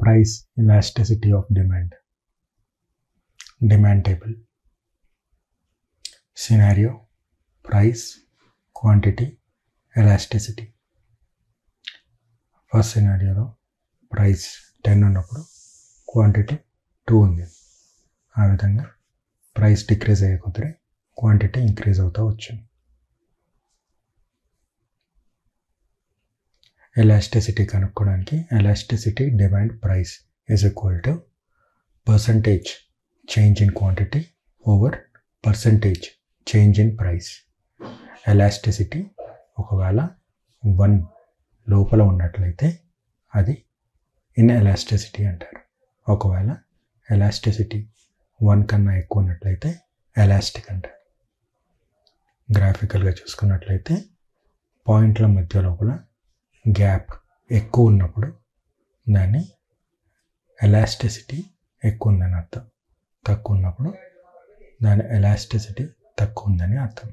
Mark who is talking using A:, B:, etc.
A: price elasticity of demand. Demand table. Scenario, price, quantity, elasticity. First సినారియోలో price 10 ఉన్నప్పుడు quantity 2 ఉంది. ఆ విధంగా ప్రైస్ డిక్రీజ్ అయ్యే కొద్దీ క్వాంటిటీ ఇంక్రీజ్ అవుతూ వచ్చింది. ఎలాస్టిసిటీ కనుక్కోవడానికి elasticity demand price is equal to percentage change in quantity over percentage change in price. Elasticity ఒకవేళ 1 లోపల ఉన్నట్లయితే అది ఇన్ఎలాస్టిసిటీ అంటారు. ఒకవేళ ఎలాస్టిసిటీ 1 కన్నా ఎక్కువ ఉన్నట్లయితే ఎలాస్టిక్ అంటారు. గ్రాఫికల్గా చూసుకున్నట్లయితే పాయింట్ల మధ్య లోపల గ్యాప్ ఎక్కువ ఉన్నప్పుడు దాన్ని ఎలాస్టిసిటీ ఎక్కువ ఉందని అర్థం, తక్కువ ఉన్నప్పుడు దాని ఎలాస్టిసిటీ తక్కువ ఉందని అర్థం.